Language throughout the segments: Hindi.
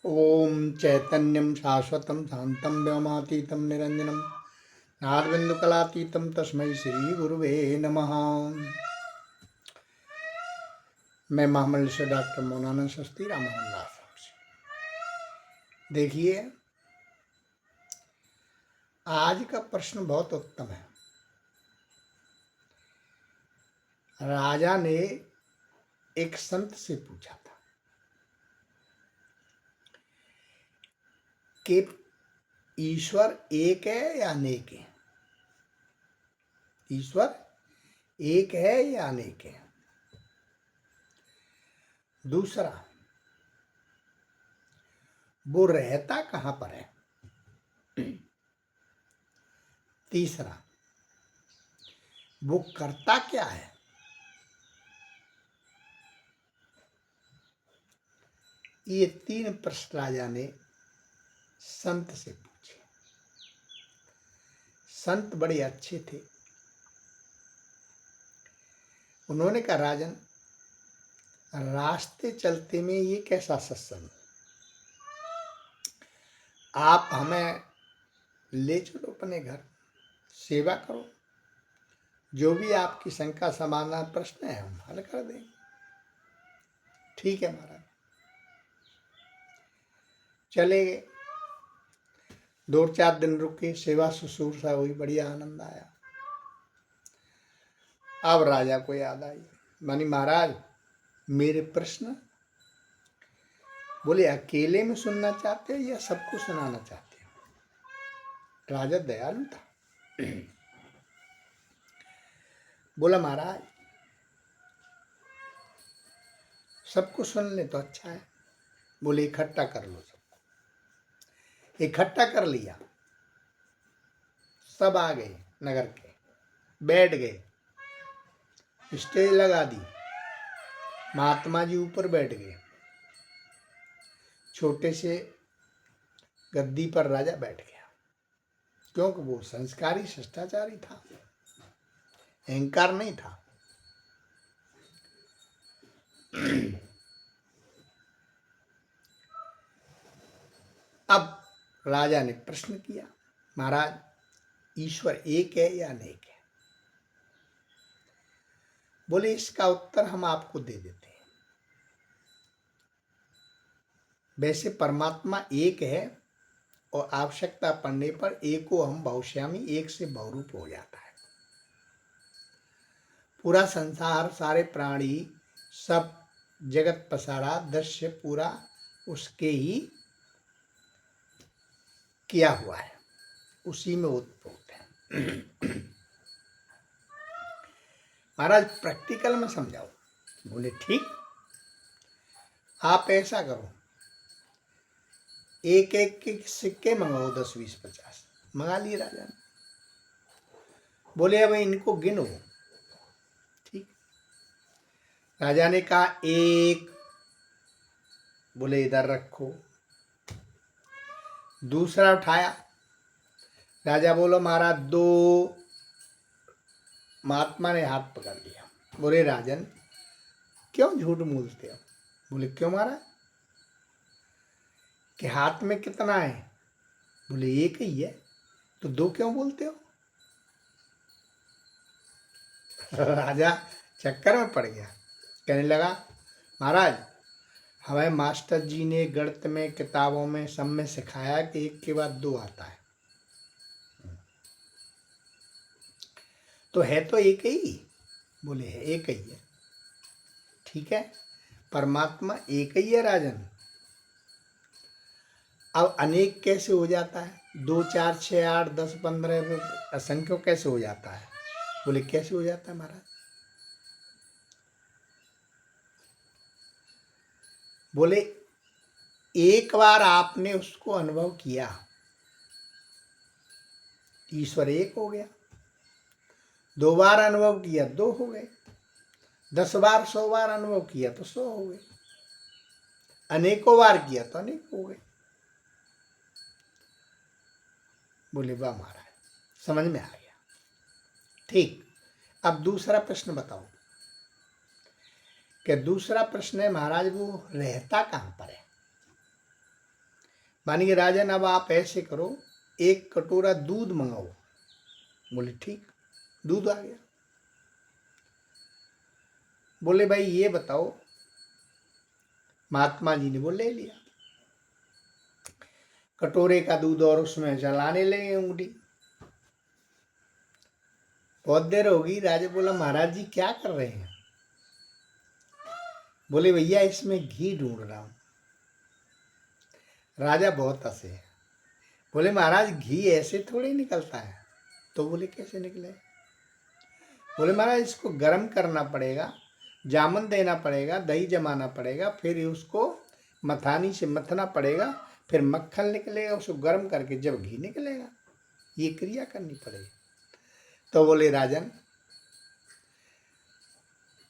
ओम चैतन्यं शाश्वतं शान्तं व्योमातीतं निरञ्जनं नादबिन्दुकलातीतं तस्मै श्री गुरुवे नमः। मैं महामंडल से डॉक्टर मौनानंद शास्त्री रामानंद आश्रम से। देखिए, आज का प्रश्न बहुत उत्तम है। राजा ने एक संत से पूछा था कि ईश्वर एक है या अनेक है? ईश्वर एक है या अनेक है? दूसरा, वो रहता कहाँ पर है? तीसरा, वो करता क्या है? ये तीन प्रश्न राजा ने संत से पूछे। संत बड़े अच्छे थे। उन्होंने कहा, राजन, रास्ते चलते में ये कैसा सत्संग? आप हमें ले चलो अपने घर, सेवा करो, जो भी आपकी शंका समाधान प्रश्न है हम हल कर देंगे। ठीक है महाराज। चले गए। 2-4 दिन रुके, सेवा शुश्रूषा हुई, बढ़िया आनंद आया। अब राजा को याद आई, मानी महाराज मेरे प्रश्न बोले अकेले में सुनना चाहते हो या सबको सुनाना चाहते हो? राजा दयालु था। बोला महाराज सबको सुन ले तो अच्छा है। बोले इकट्ठा कर लो सबको। इकट्ठा कर लिया। सब आ गए नगर के, बैठ गए, स्टेज लगा दी, महात्मा जी ऊपर बैठ गए, छोटे से गद्दी पर राजा बैठ गया, क्योंकि वो संस्कारी शिष्टाचारी था, अहंकार नहीं था। अब राजा ने प्रश्न किया, महाराज ईश्वर एक है या अनेक है? बोले इसका उत्तर हम आपको दे देते हैं। वैसे परमात्मा एक है और आवश्यकता पड़ने पर एको हम बहुश्यामी, एक से बहुरूप हो जाता है। पूरा संसार, सारे प्राणी, सब जगत पसारा, दृश्य पूरा उसके ही किया हुआ है, उसी में उत्पन्न है। महाराज प्रैक्टिकल में समझाओ। बोले ठीक, आप ऐसा करो, एक एक के सिक्के मंगाओ, 10, 20, 50। मंगा लिए राजा ने। बोले अब इनको गिनो। ठीक। राजा ने कहा एक। बोले इधर रखो। दूसरा उठाया। राजा बोलो महाराज 2। महात्मा ने हाथ पकड़ लिया। बोले राजन क्यों झूठ मूलते हो? बोले क्यों महाराज, कि हाथ में कितना है? बोले एक ही है, तो 2 क्यों बोलते हो? राजा चक्कर में पड़ गया, कहने लगा महाराज हमें मास्टर जी ने गणित में, किताबों में, सब में सिखाया कि 1 के बाद 2 आता है, तो है तो एक ही। बोले है एक ही है। ठीक है, परमात्मा एक ही है राजन। अब अनेक कैसे हो जाता है? 2, 4, 6, 8, 10, 15 असंख्य कैसे हो जाता है? बोले कैसे हो जाता है महाराज? बोले एक बार आपने उसको अनुभव किया, ईश्वर एक हो गया। 2 बार अनुभव किया, 2 हो गए। 10 बार, 100 बार अनुभव किया तो 100 हो गए। अनेकों बार किया तो अनेक हो गए। बोले वाह महाराज, समझ में आ गया। ठीक, अब दूसरा प्रश्न बताओ। कि दूसरा प्रश्न है महाराज वो रहता कहाँ पर है? मानिए राजन अब आप ऐसे करो, 1 कटोरा दूध मंगाओ। बोले ठीक, दूध आ गया। बोले भाई ये बताओ, महात्मा जी ने वो ले लिया कटोरे का दूध और उसमें चलाने लगे उंगली। बहुत देर होगी, राजा बोला महाराज जी क्या कर रहे हैं? बोले भैया इसमें घी ढूंढ रहा हूं। राजा बहुत हंसे, बोले महाराज घी ऐसे थोड़ी निकलता है। तो बोले कैसे निकले? बोले महाराज इसको गर्म करना पड़ेगा, जामन देना पड़ेगा, दही जमाना पड़ेगा, फिर उसको मथानी से मथना पड़ेगा, फिर मक्खन निकलेगा, उसको गर्म करके जब घी निकलेगा, ये क्रिया करनी पड़ेगी। तो बोले राजन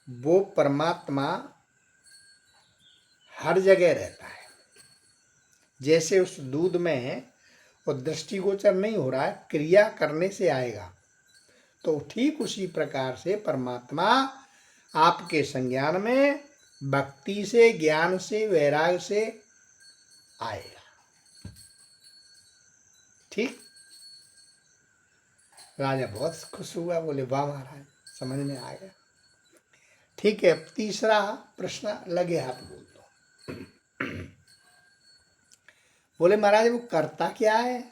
वो परमात्मा हर जगह रहता है, जैसे उस दूध में वो दृष्टिगोचर नहीं हो रहा है, क्रिया करने से आएगा, तो ठीक उसी प्रकार से परमात्मा आपके संज्ञान में भक्ति से, ज्ञान से, वैराग्य से आएगा। ठीक। राजा बहुत खुश हुआ, बोले वाह महाराज समझ में आ गया। ठीक है, तीसरा प्रश्न लगे हाथ बोल दो। बोले महाराज वो करता क्या है?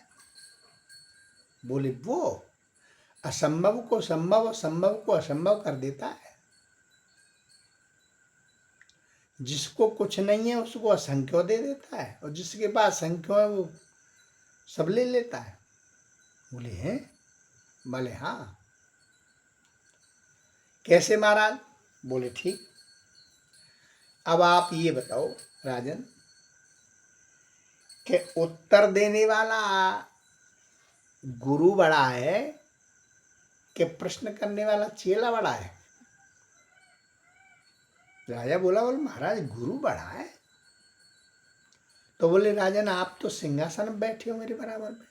बोले वो असंभव को संभव, संभव को असंभव कर देता है। जिसको कुछ नहीं है उसको असंख्य दे देता है, और जिसके पास संख्य है वो सब ले लेता है। बोले हैं? बोले हाँ। कैसे महाराज? बोले ठीक, अब आप ये बताओ राजन कि उत्तर देने वाला गुरु बड़ा है कि प्रश्न करने वाला चेला बड़ा है? राजा बोला बोले महाराज गुरु बड़ा है। तो बोले राजन आप तो सिंहासन में बैठे हो मेरे बराबर में,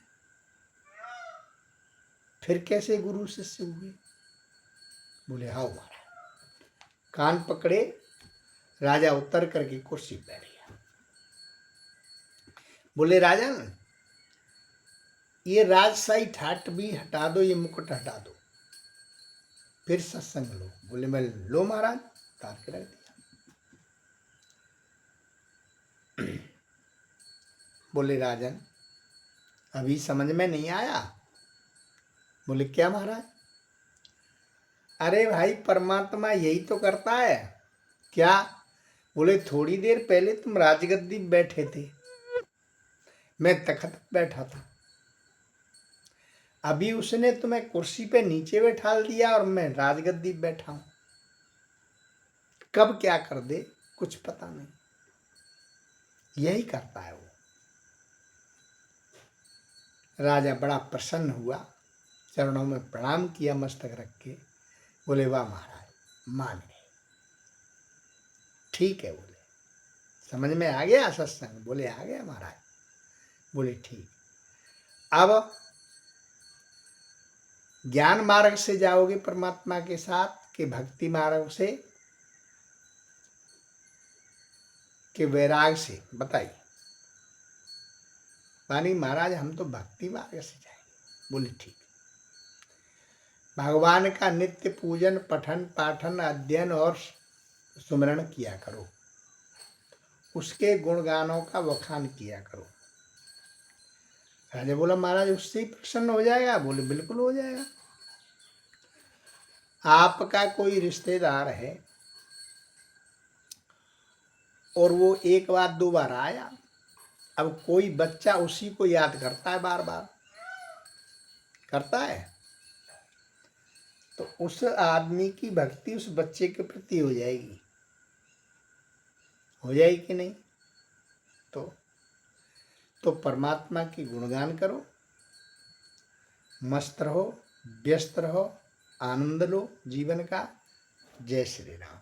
फिर कैसे गुरु शिष्य हुए? बोले हाँ महाराज। कान पकड़े, राजा उतर करके कुर्सी पे बैठ गया। बोले राजन ये राजशाही ठाट भी हटा दो, ये मुकुट हटा दो, फिर सत्संग लो। बोले मैं लो महाराज, उतार के रख दिया। बोले राजन अभी समझ में नहीं आया? बोले क्या महाराज? अरे भाई परमात्मा यही तो करता है। क्या? बोले थोड़ी देर पहले तुम राजगद्दी पे बैठे थे, मैं तख्त पे बैठा था, अभी उसने तुम्हें कुर्सी पे नीचे बैठा दिया और मैं राजगद्दी पे बैठा हूं। कब क्या कर दे कुछ पता नहीं, यही करता है वो। राजा बड़ा प्रसन्न हुआ, चरणों में प्रणाम किया मस्तक रख के। बोले वाह महाराज मान गए, ठीक है। बोले समझ में आ गया सत्संग? बोले आ गया महाराज। बोले ठीक, अब ज्ञान मार्ग से जाओगे परमात्मा के साथ कि भक्ति मार्ग से कि वैराग से? बताइए। मानी महाराज हम तो भक्ति मार्ग से जाएंगे। बोले ठीक, भगवान का नित्य पूजन, पठन पाठन, अध्ययन और सुमरण किया करो, उसके गुणगानों का वखान किया करो। राजा बोला महाराज उससे ही प्रसन्न हो जाएगा? बोले बिल्कुल हो जाएगा। आपका कोई रिश्तेदार है और वो एक बार दो बार आया, अब कोई बच्चा उसी को याद करता है, बार बार करता है, तो उस आदमी की भक्ति उस बच्चे के प्रति हो जाएगी, हो जाएगी कि नहीं? तो परमात्मा की गुणगान करो, मस्त रहो, व्यस्त रहो, आनंद लो जीवन का। जय श्री राम।